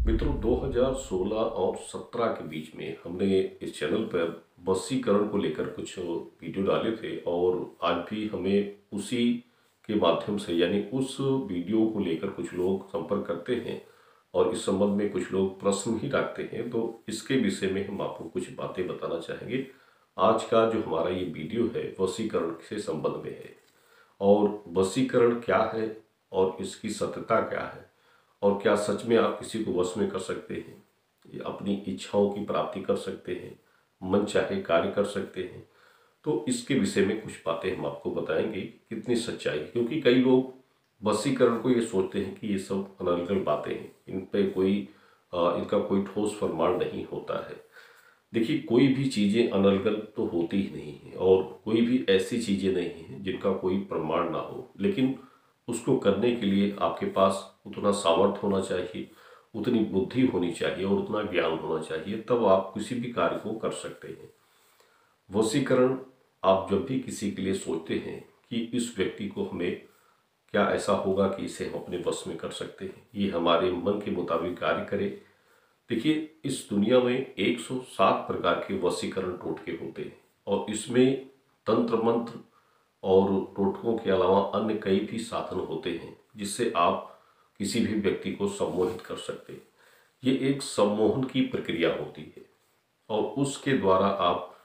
मित्रों, 2016 और 17 के बीच में हमने इस चैनल पर वशीकरण को लेकर कुछ वीडियो डाले थे और आज भी हमें उसी के माध्यम से यानी उस वीडियो को लेकर कुछ लोग संपर्क करते हैं और इस संबंध में कुछ लोग प्रश्न भी रखते हैं। तो इसके विषय में हम आपको कुछ बातें बताना चाहेंगे। आज का जो हमारा ये वीडियो है वशीकरण से संबंध में है और वशीकरण क्या है और इसकी सत्यता क्या है और क्या सच में आप किसी को वश में कर सकते हैं, ये अपनी इच्छाओं की प्राप्ति कर सकते हैं, मन चाहे कार्य कर सकते हैं। तो इसके विषय में कुछ बातें हम आपको बताएंगे कितनी सच्चाई है, क्योंकि कई लोग वशीकरण को ये सोचते हैं कि ये सब अनर्गल बातें हैं, इन पे कोई इनका कोई ठोस प्रमाण नहीं होता है। देखिए, कोई भी चीज़ें अनर्गल तो होती ही नहीं है और कोई भी ऐसी चीज़ें नहीं हैं जिनका कोई प्रमाण ना हो, लेकिन उसको करने के लिए आपके पास उतना सामर्थ्य होना चाहिए, उतनी बुद्धि होनी चाहिए और उतना ज्ञान होना चाहिए, तब आप किसी भी कार्य को कर सकते हैं। वशीकरण आप जब भी किसी के लिए सोचते हैं कि इस व्यक्ति को हमें क्या ऐसा होगा कि इसे हम अपने वश में कर सकते हैं, ये हमारे मन के मुताबिक कार्य करे। देखिए, इस दुनिया में 107 प्रकार के वशीकरण टोटके होते हैं और इसमें तंत्र मंत्र और टोटकों के अलावा अन्य कई भी साधन होते हैं जिससे आप किसी भी व्यक्ति को सम्मोहित कर सकते हैं। ये एक सम्मोहन की प्रक्रिया होती है और उसके द्वारा आप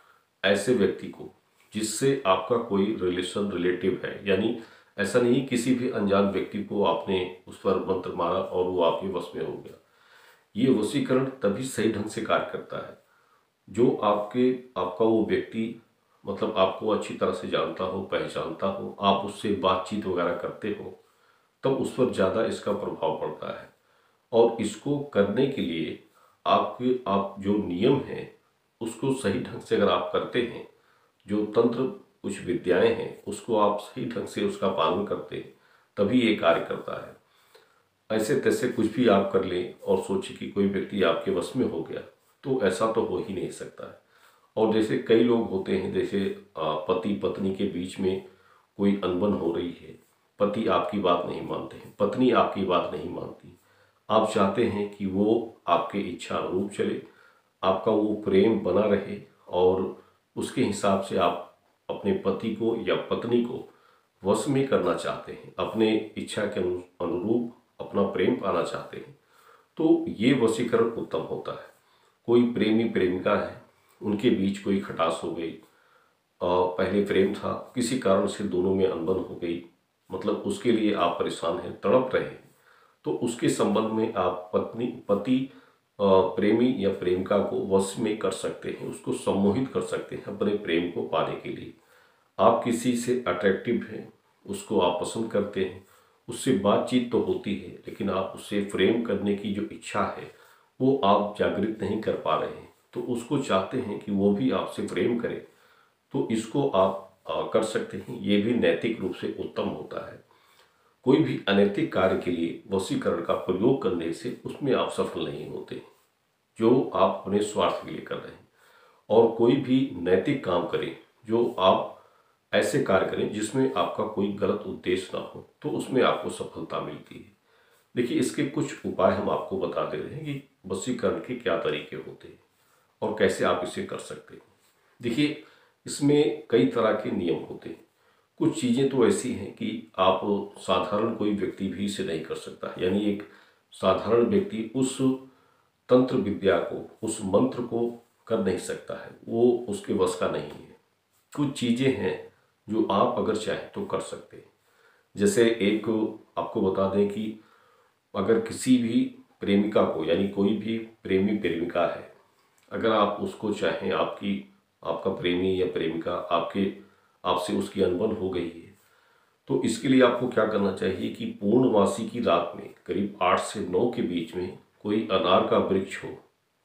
ऐसे व्यक्ति को जिससे आपका कोई रिलेटिव है, यानी ऐसा नहीं किसी भी अनजान व्यक्ति को आपने उस पर मंत्र मारा और वो आपके वश में हो गया। ये वशीकरण तभी सही ढंग से कार्य करता है जो आपका वो व्यक्ति मतलब आपको अच्छी तरह से जानता हो, पहचानता हो, आप उससे बातचीत वगैरह करते हो, तब उस पर ज़्यादा इसका प्रभाव पड़ता है। और इसको करने के लिए आप जो नियम हैं उसको सही ढंग से अगर आप करते हैं, जो तंत्र कुछ विद्याएं हैं उसको आप सही ढंग से उसका पालन करते हैं, तभी ये कार्य करता है। ऐसे तैसे कुछ भी आप कर लें और सोचिए कि कोई व्यक्ति आपके वश में हो गया, तो ऐसा तो हो ही नहीं सकता है। और जैसे कई लोग होते हैं, जैसे पति पत्नी के बीच में कोई अनबन हो रही है, पति आपकी बात नहीं मानते हैं, पत्नी आपकी बात नहीं मानती, आप चाहते हैं कि वो आपके इच्छा अनुरूप चले, आपका वो प्रेम बना रहे और उसके हिसाब से आप अपने पति को या पत्नी को वश में करना चाहते हैं, अपने इच्छा के अनुरूप अपना प्रेम पाना चाहते हैं, तो ये वशीकरण उत्तम होता है। कोई प्रेमी प्रेमिका है, उनके बीच कोई खटास हो गई, पहले प्रेम था, किसी कारण से दोनों में अनबन हो गई, मतलब उसके लिए आप परेशान हैं, तड़प रहे हैं, तो उसके संबंध में आप पति प्रेमी या प्रेमिका को वश में कर सकते हैं, उसको सम्मोहित कर सकते हैं अपने प्रेम को पाने के लिए। आप किसी से अट्रैक्टिव हैं, उसको आप पसंद करते हैं, उससे बातचीत तो होती है, लेकिन आप उससे प्रेम करने की जो इच्छा है वो आप जागृत नहीं कर पा रहे हैं, तो उसको चाहते हैं कि वो भी आपसे प्रेम करे, तो इसको आप कर सकते हैं। ये भी नैतिक रूप से उत्तम होता है। कोई भी अनैतिक कार्य के लिए वशीकरण का प्रयोग करने से उसमें आप सफल नहीं होते जो आप अपने स्वार्थ के लिए कर रहे हैं। और कोई भी नैतिक काम करें, जो आप ऐसे कार्य करें जिसमें आपका कोई गलत उद्देश्य ना हो, तो उसमें आपको सफलता मिलती है। देखिए, इसके कुछ उपाय हम आपको बता दे रहे हैं कि वशीकरण के क्या तरीके होते हैं और कैसे आप इसे कर सकते हैं। देखिए, इसमें कई तरह के नियम होते हैं। कुछ चीज़ें तो ऐसी हैं कि आप साधारण कोई व्यक्ति भी इसे नहीं कर सकता, यानी एक साधारण व्यक्ति उस तंत्र विद्या को, उस मंत्र को कर नहीं सकता है, वो उसके वश का नहीं है। कुछ चीज़ें हैं जो आप अगर चाहें तो कर सकते हैं। जैसे एक आपको बता दें कि अगर किसी भी प्रेमिका को, यानी कोई भी प्रेमी प्रेमिका है, अगर आप उसको चाहें, आपका प्रेमी या प्रेमिका आपसे उसकी अनबन हो गई है, तो इसके लिए आपको क्या करना चाहिए कि पूर्णमासी की रात में करीब 8 से 9 के बीच में कोई अनार का वृक्ष हो,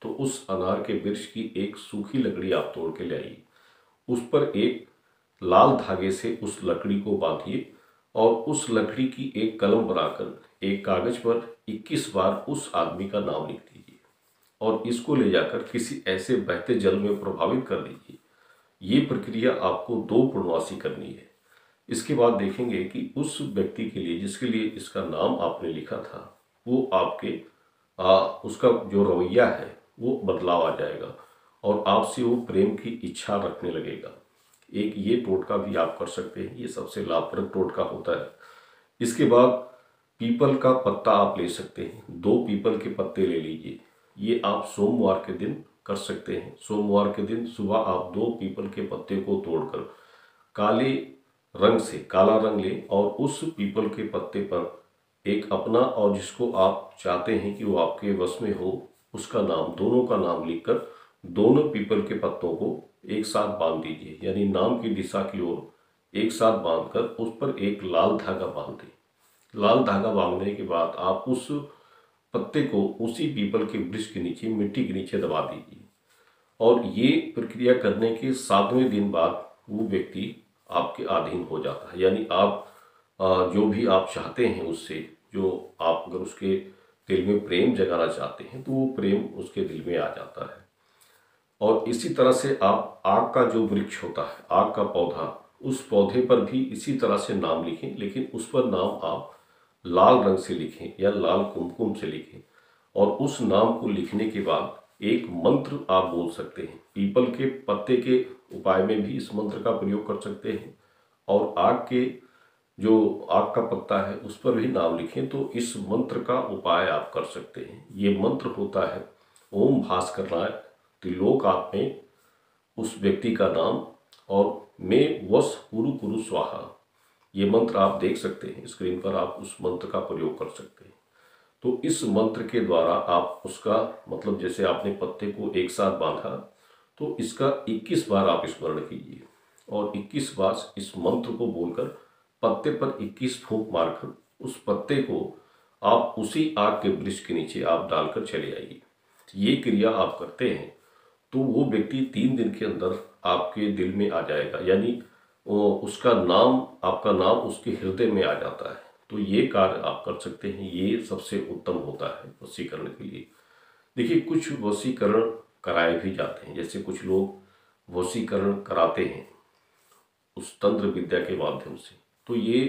तो उस अनार के वृक्ष की एक सूखी लकड़ी आप तोड़ के ले आइए, उस पर एक लाल धागे से उस लकड़ी को बांधिए और उस लकड़ी की एक कलम बनाकर एक कागज पर 21 बार उस आदमी का नाम लिख दीजिए और इसको ले जाकर किसी ऐसे बहते जल में प्रभावित कर दीजिए। ये प्रक्रिया आपको 2 पूर्णवासी करनी है। इसके बाद देखेंगे कि उस व्यक्ति के लिए जिसके लिए इसका नाम आपने लिखा था, वो आपके उसका जो रवैया है वो बदलाव आ जाएगा और आपसे वो प्रेम की इच्छा रखने लगेगा। एक ये टोटका भी आप कर सकते हैं, ये सबसे लाभप्रद टोटका होता है। इसके बाद पीपल का पत्ता आप ले सकते हैं, 2 पीपल के पत्ते ले लीजिए। ये आप सोमवार के दिन कर सकते हैं। सोमवार के दिन सुबह आप 2 पीपल के पत्ते को तोड़कर काले रंग से काला रंग लें और उस पीपल के पत्ते पर एक अपना और जिसको आप चाहते हैं कि वो आपके वश में हो उसका नाम, दोनों का नाम लिखकर दोनों पीपल के पत्तों को एक साथ बांध दीजिए, यानी नाम की दिशा की ओर एक साथ बांधकर उस पर एक लाल धागा बांध दें। लाल धागा बांधने के बाद आप उस पत्ते को उसी पीपल के वृक्ष के नीचे, मिट्टी के नीचे दबा दीजिए और ये प्रक्रिया करने के 7वें दिन बाद वो व्यक्ति आपके अधीन हो जाता है। यानी आप जो भी आप चाहते हैं उससे, जो आप अगर उसके दिल में प्रेम जगाना चाहते हैं तो वो प्रेम उसके दिल में आ जाता है। और इसी तरह से आप आग का जो वृक्ष होता है, आग का पौधा, उस पौधे पर भी इसी तरह से नाम लिखें, लेकिन उस पर नाम आप लाल रंग से लिखें या लाल कुमकुम से लिखें। और उस नाम को लिखने के बाद एक मंत्र आप बोल सकते हैं। पीपल के पत्ते के उपाय में भी इस मंत्र का प्रयोग कर सकते हैं और आग के जो आग का पत्ता है उस पर भी नाम लिखें तो इस मंत्र का उपाय आप कर सकते हैं। ये मंत्र होता है ओम भास्कराय त्रिलोकात्मे, उस व्यक्ति का नाम, और मैं वश कुरु कुरु स्वाहा। ये मंत्र आप देख सकते हैं स्क्रीन पर, आप उस मंत्र का प्रयोग कर सकते हैं। तो इस मंत्र के द्वारा आप उसका मतलब, जैसे आपने पत्ते को एक साथ बांधा तो इसका 21 बार आप स्मरण कीजिए और 21 बार इस मंत्र को बोलकर पत्ते पर 21 फूंक मारकर उस पत्ते को आप उसी आग के वृक्ष के नीचे आप डालकर चले आइए। ये क्रिया आप करते हैं तो वो व्यक्ति 3 दिन के अंदर आपके दिल में आ जाएगा, यानी उसका नाम, आपका नाम उसके हृदय में आ जाता है। तो ये कार्य आप कर सकते हैं, ये सबसे उत्तम होता है वशीकरण के लिए। देखिए, कुछ वशीकरण कराए भी जाते हैं, जैसे कुछ लोग वशीकरण कराते हैं उस तंत्र विद्या के माध्यम से। तो ये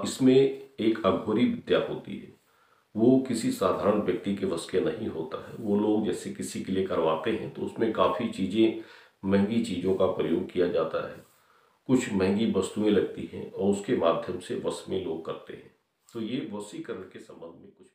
इसमें एक अघोरी विद्या होती है, वो किसी साधारण व्यक्ति के वश के नहीं होता है। वो लोग जैसे किसी के लिए करवाते हैं तो उसमें काफ़ी चीज़ें, महंगी चीज़ों का प्रयोग किया जाता है, कुछ महंगी वस्तुएं लगती हैं और उसके माध्यम से वश में लोग करते हैं। तो ये वशीकरण के संबंध में कुछ